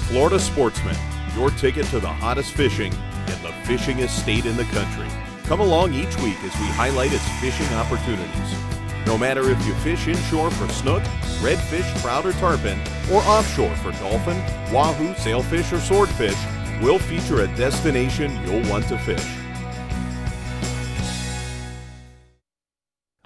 Florida Sportsman, your ticket to the hottest fishing and the fishingest state in the country. Come along each week as we highlight its fishing opportunities. No matter if you fish inshore for snook, redfish, trout, or tarpon, or offshore for dolphin, wahoo, sailfish, or swordfish, we'll feature a destination you'll want to fish.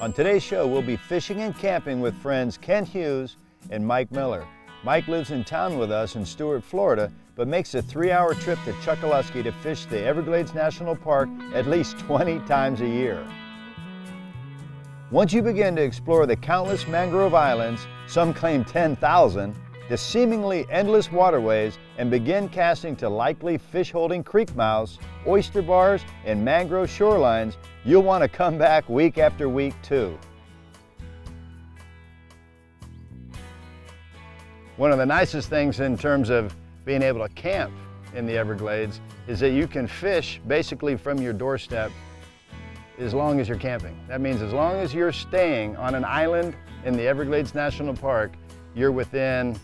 On today's show, we'll be fishing and camping with friends Ken Hughes and Mike Miller. Mike lives in town with us in Stuart, Florida, but makes a 3-hour trip to Chokoloskee to fish the Everglades National Park at least 20 times a year. Once you begin to explore the countless mangrove islands, some claim 10,000, the seemingly endless waterways, and begin casting to likely fish-holding creek mouths, oyster bars, and mangrove shorelines, you'll want to come back week after week too. One of the nicest things in terms of being able to camp in the Everglades is that you can fish basically from your doorstep as long as you're camping. That means as long as you're staying on an island in the Everglades National Park, you're within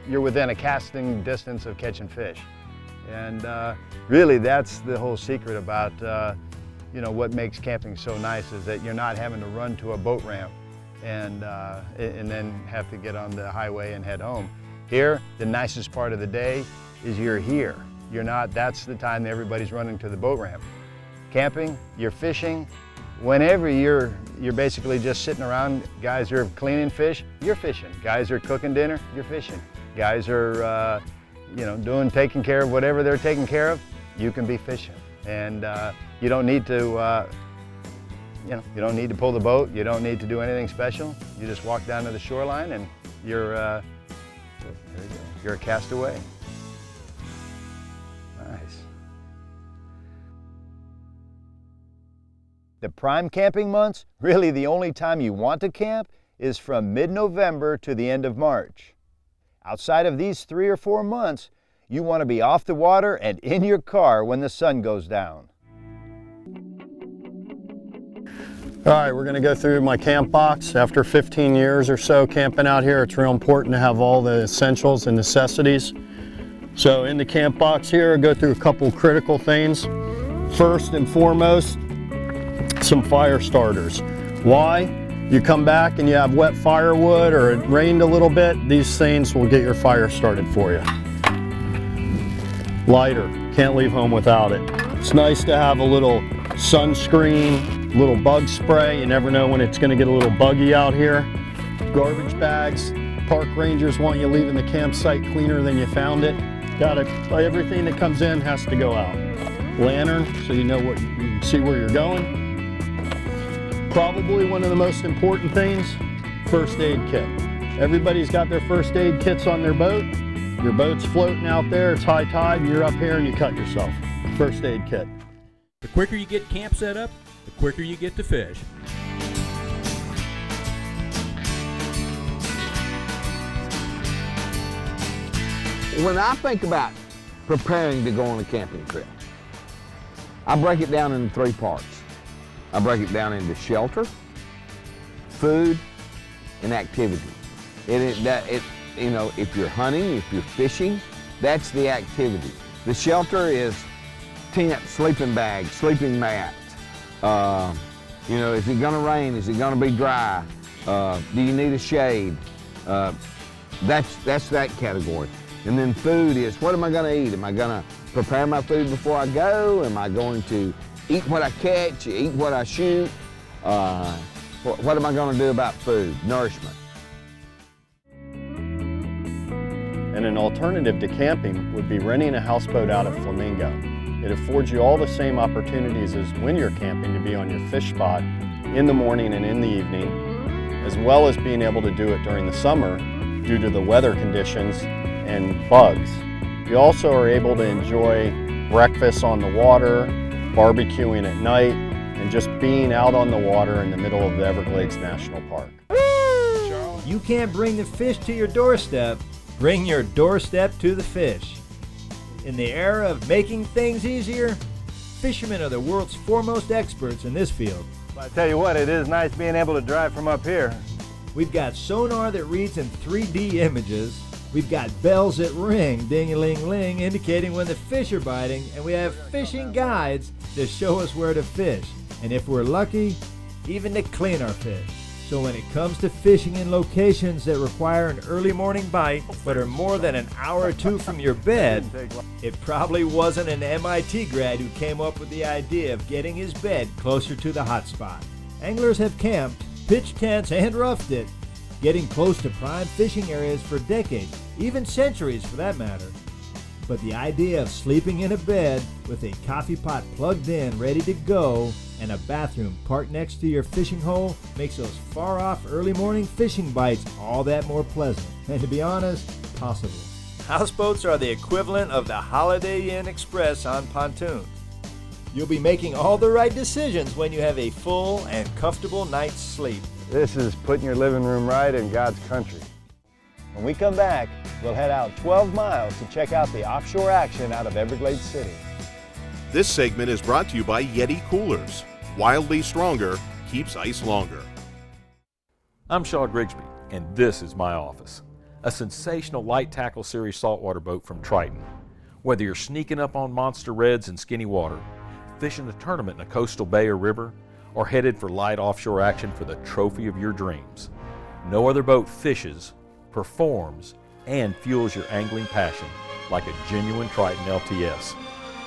a casting distance of catching fish. And really that's the whole secret about what makes camping so nice, is that you're not having to run to a boat ramp and then have to get on the highway and head home. Here, the nicest part of the day is you're here. You're not, that's the time that everybody's running to the boat ramp. Camping, you're fishing, whenever you're basically just sitting around. Guys are cleaning fish, you're fishing. Guys are cooking dinner, you're fishing. Guys are taking care of whatever they're taking care of, you can be fishing. And you don't need to you don't need to pull the boat, you don't need to do anything special. You just walk down to the shoreline and you're a castaway. Nice. The prime camping months, really the only time you want to camp, is from mid-November to the end of March. Outside of these 3 or 4 months, you want to be off the water and in your car when the sun goes down. All right, we're gonna go through my camp box. After 15 years or so camping out here, it's real important to have all the essentials and necessities. So in the camp box here, I'll go through a couple critical things. First and foremost, some fire starters. Why? You come back and you have wet firewood or it rained a little bit, these things will get your fire started for you. Lighter, can't leave home without it. It's nice to have a little sunscreen, little bug spray. You never know when it's going to get a little buggy out here. Garbage bags. Park rangers want you leaving the campsite cleaner than you found it. Everything that comes in has to go out. Lantern, so you know what, you can see where you're going. Probably one of the most important things, first aid kit. Everybody's got their first aid kits on their boat. Your boat's floating out there, it's high tide, you're up here and you cut yourself. First aid kit. The quicker you get camp set up, the quicker you get to fish. When I think about preparing to go on a camping trip, I break it down into 3 parts. I break it down into shelter, food, and activity. If you're hunting, if you're fishing, that's the activity. The shelter is tent, sleeping bag, sleeping mat. Is it gonna rain? Is it gonna be dry? Do you need a shade? That's that category. And then food is, what am I gonna eat? Am I gonna prepare my food before I go? Am I going to eat what I catch, eat what I shoot? What am I gonna do about food, nourishment? And an alternative to camping would be renting a houseboat out of Flamingo. It affords you all the same opportunities as when you're camping to be on your fish spot in the morning and in the evening, as well as being able to do it during the summer due to the weather conditions and bugs. You also are able to enjoy breakfast on the water, barbecuing at night, and just being out on the water in the middle of the Everglades National Park. You can't bring the fish to your doorstep, bring your doorstep to the fish. In the era of making things easier, fishermen are the world's foremost experts in this field. I tell you what, it is nice being able to drive from up here. We've got sonar that reads in 3D images. We've got bells that ring, ding-a-ling-ling, indicating when the fish are biting, and we have fishing guides that show us where to fish, and if we're lucky, even to clean our fish. So when it comes to fishing in locations that require an early morning bite, but are more than an hour or two from your bed, it probably wasn't an MIT grad who came up with the idea of getting his bed closer to the hot spot. Anglers have camped, pitched tents, and roughed it, getting close to prime fishing areas for decades, even centuries for that matter. But the idea of sleeping in a bed with a coffee pot plugged in, ready to go, and a bathroom parked next to your fishing hole makes those far-off early morning fishing bites all that more pleasant, and to be honest, possible. Houseboats are the equivalent of the Holiday Inn Express on pontoons. You'll be making all the right decisions when you have a full and comfortable night's sleep. This is putting your living room right in God's country. When we come back, we'll head out 12 miles to check out the offshore action out of Everglades City. This segment is brought to you by Yeti Coolers. Wildly stronger, keeps ice longer. I'm Shaw Grigsby, and this is my office. A sensational light tackle series saltwater boat from Triton. Whether you're sneaking up on monster reds in skinny water, fishing a tournament in a coastal bay or river, or headed for light offshore action for the trophy of your dreams, no other boat fishes, performs, and fuels your angling passion like a genuine Triton LTS.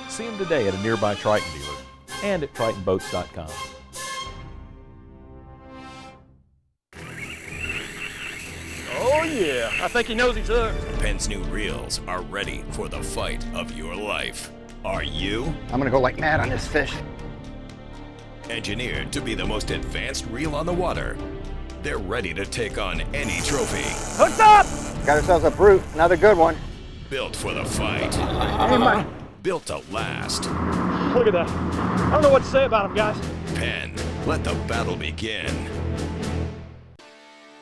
See them today at a nearby Triton dealer and at tritonboats.com. Oh yeah, I think he knows he's hooked. Penn's new reels are ready for the fight of your life. Are you? I'm gonna go like mad on this fish. Engineered to be the most advanced reel on the water. They're ready to take on any trophy. Hooked up! Got ourselves a brute, another good one. Built for the fight. Built to last. Look at that. I don't know what to say about him, guys. Penn, let the battle begin.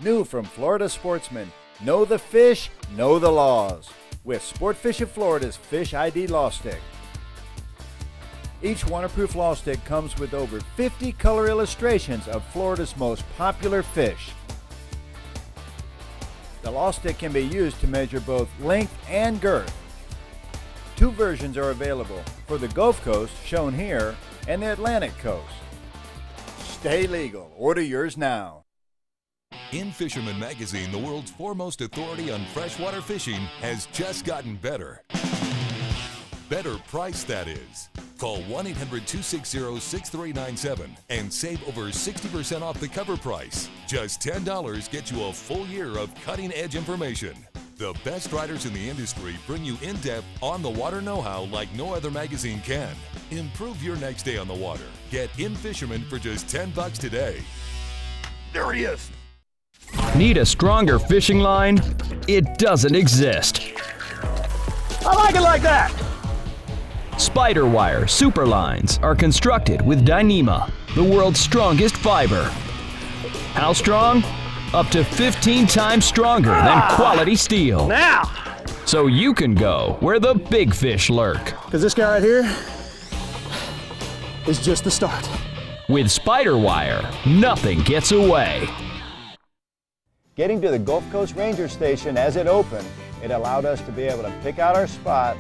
New from Florida Sportsman, know the fish, know the laws. With Sport Fish of Florida's Fish ID Law Stick. Each waterproof law stick comes with over 50 color illustrations of Florida's most popular fish. The law stick can be used to measure both length and girth. Two versions are available for the Gulf Coast, shown here, and the Atlantic Coast. Stay legal. Order yours now. In Fisherman Magazine, the world's foremost authority on freshwater fishing has just gotten better. Better price, that is. Call 1-800-260-6397 and save over 60% off the cover price. Just $10 gets you a full year of cutting-edge information. The best writers in the industry bring you in-depth, on-the-water know-how like no other magazine can. Improve your next day on the water. Get In Fisherman for just $10 today. There he is. Need a stronger fishing line? It doesn't exist. I like it like that. Spider wire super lines are constructed with Dyneema, the world's strongest fiber. How strong? Up to 15 times stronger than quality steel. Now! So you can go where the big fish lurk. Because this guy right here is just the start. With Spider wire, nothing gets away. Getting to the Gulf Coast Ranger Station as it opened, it allowed us to be able to pick out our spot,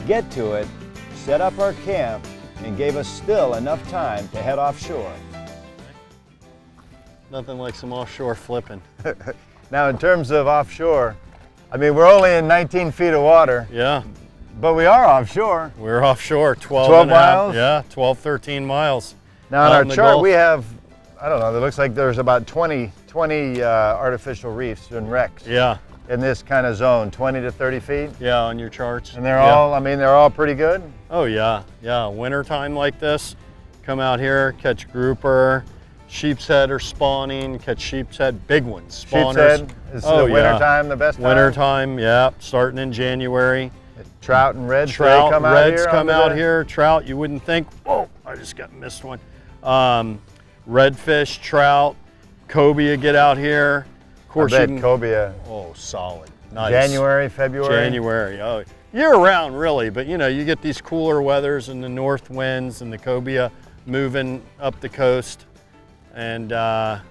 get to it, set up our camp, and gave us still enough time to head offshore. Nothing like some offshore flipping. Now in terms of offshore, I mean we're only in 19 feet of water. Yeah. But we are offshore. We're offshore, 12 miles? Yeah, 12, 13 miles. Now on our chart we have, I don't know, it looks like there's about 20 artificial reefs and wrecks. Yeah. In this kind of zone, 20 to 30 feet. Yeah, on your charts. And they're all, I mean, they're all pretty good? Oh yeah, yeah. Winter time like this, come out here, catch grouper, sheep's head are spawning, catch sheep's head, big ones, spawners. Sheep's head is the winter time, the best time? Winter time, yeah, starting in January. Trout and reds, trout, come out reds here come out here. Trout, you wouldn't think, whoa, I just missed one. Redfish, trout, cobia get out here. Of course, I bet cobia. Oh, solid. Nice. January, February? January, oh. Year round really, but you know, you get these cooler weathers and the north winds and the cobia moving up the coast. And of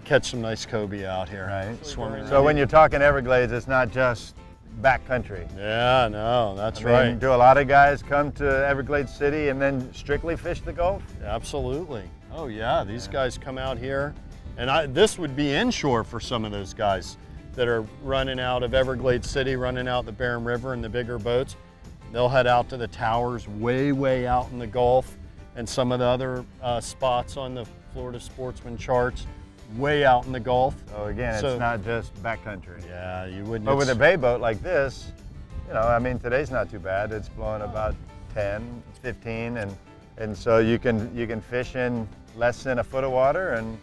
catch some nice cobia out here. Right. Swimming. So when you're talking Everglades, it's not just backcountry. Yeah, no, that's I mean, right. do a lot of guys come to Everglades City and then strictly fish the Gulf? Absolutely. Oh yeah, these guys come out here, and this would be inshore for some of those guys that are running out of Everglades City, running out the Barren River in the bigger boats. They'll head out to the towers way out in the Gulf and some of the other spots on the Florida Sportsman charts, way out in the Gulf. So again, it's not just backcountry. Yeah, you wouldn't. But with a bay boat like this, you know, I mean, today's not too bad. It's blowing about 10, 15, and so you can fish in less than a foot of water, and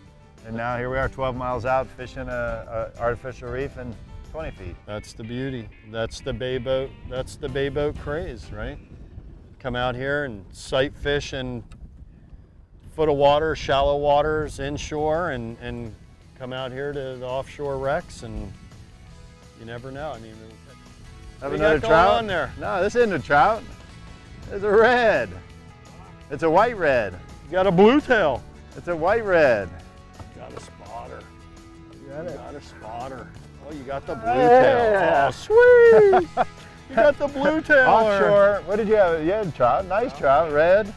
now here we are 12 miles out fishing a artificial reef in 20 feet. That's the beauty. That's the bay boat. That's the bay boat craze, right? Come out here and sight fish in foot of water, shallow waters, inshore, and come out here to the offshore wrecks, and you never know. I mean, Have what another you got trout going on there? No, this isn't a trout. It's a red. It's a white red. You got a blue tail. It's a white red. Got a spotter. You got it. Got a spotter. Oh, you got the blue Yeah. tail. Oh, sweet. You got the blue tail. Offshore. What did you have? You had trout. Nice trout. Red.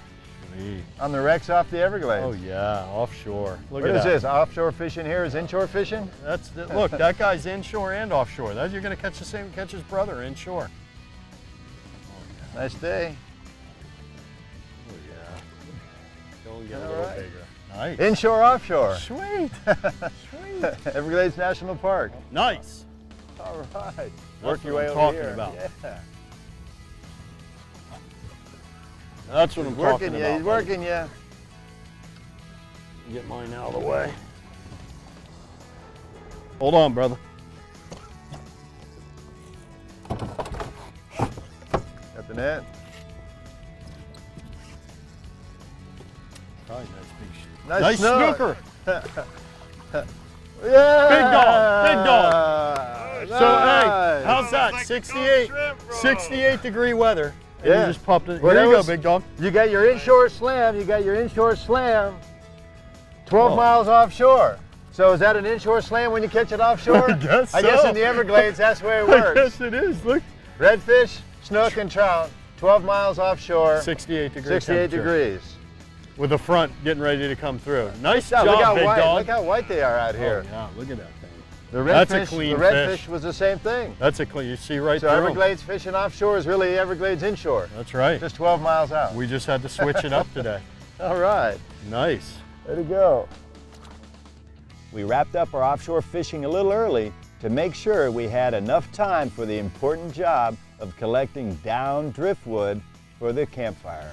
Sweet. On the wrecks off the Everglades. Oh yeah, offshore. Look What at is that. this? Offshore fishing here is inshore fishing? Look, that guy's inshore and offshore. You're going to catch catch his brother inshore. Nice day. Oh yeah. Go and get a All little right. bigger. Nice. Inshore, offshore. Sweet. Sweet. Everglades National Park. Nice. All right. That's Work your what way I'm over talking here. about. Yeah. That's what I'm Working talking you. about. He's working you. Get mine out of the way. Hold on, brother. Got the net. Probably nice big shit. Nice snook. snooker. Yeah. Yeah. Big dog. So hey, how's that? 68 degree weather. And Yeah. you just popped it. Well, Here you that go, was- big dog. You got your inshore slam. You got your inshore slam. 12 Oh. miles offshore. So is that an inshore slam when you catch it offshore? I guess I guess so. in the Everglades, that's the way it I works. guess it is. Look. Redfish, snook, and trout. 12 miles offshore. 68 degrees. 68 degrees. With the front getting ready to come through. Nice Yeah, job, look how big white. dog. Look how white they are out here. Oh, yeah, look at that thing. The That's a redfish, clean the redfish fish. was the same thing. That's a clean. You see right So through 'em. Everglades fishing offshore is really Everglades inshore. That's right. Just 12 miles out. We just had to switch it up today. All right. Nice. Way to go. We wrapped up our offshore fishing a little early to make sure we had enough time for the important job of collecting down driftwood for the campfire.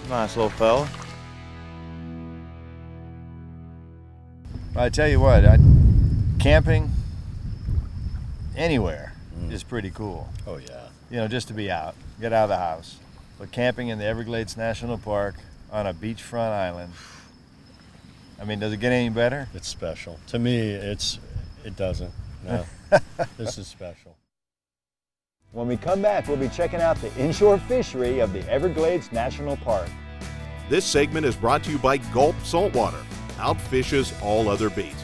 Nice little fella. I tell you what, camping anywhere is pretty cool. Oh yeah. You know, just to be out, get out of the house. But camping in the Everglades National Park on a beachfront island, I mean, does it get any better? It's special. To me, it doesn't. No. This is special. When we come back, we'll be checking out the inshore fishery of the Everglades National Park. This segment is brought to you by Gulp Saltwater. Outfishes all other baits.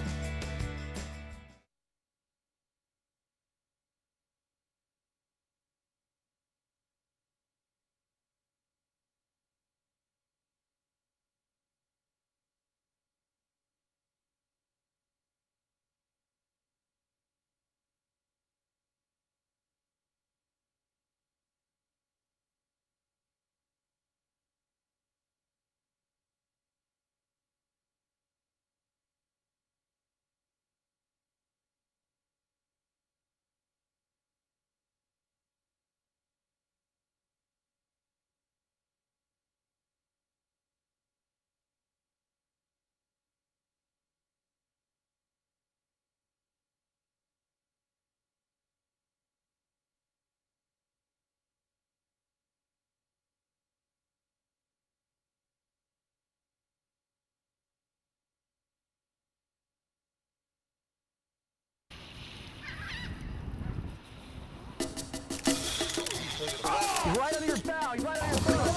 He's right under your bow. He's right under your bow.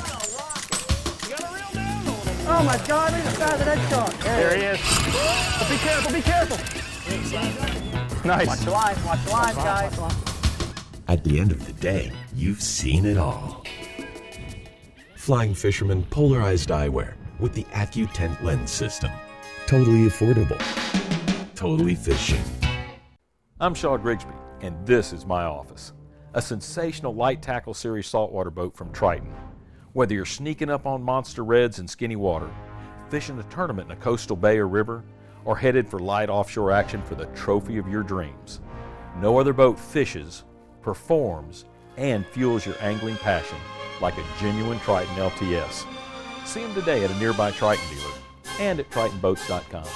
You gotta reel down on him. Oh my God, look at the size of that shark. There he is. Oh, be careful, be careful. Nice. Watch the lines, guys. At the end of the day, you've seen it all. Flying Fisherman polarized eyewear with the AccuTent lens system. Totally affordable. Totally fishing. I'm Shaw Grigsby, and this is my office. A sensational light tackle series saltwater boat from Triton. Whether you're sneaking up on monster reds in skinny water, fishing a tournament in a coastal bay or river, or headed for light offshore action for the trophy of your dreams, no other boat fishes, performs, and fuels your angling passion like a genuine Triton LTS. See them today at a nearby Triton dealer and at TritonBoats.com.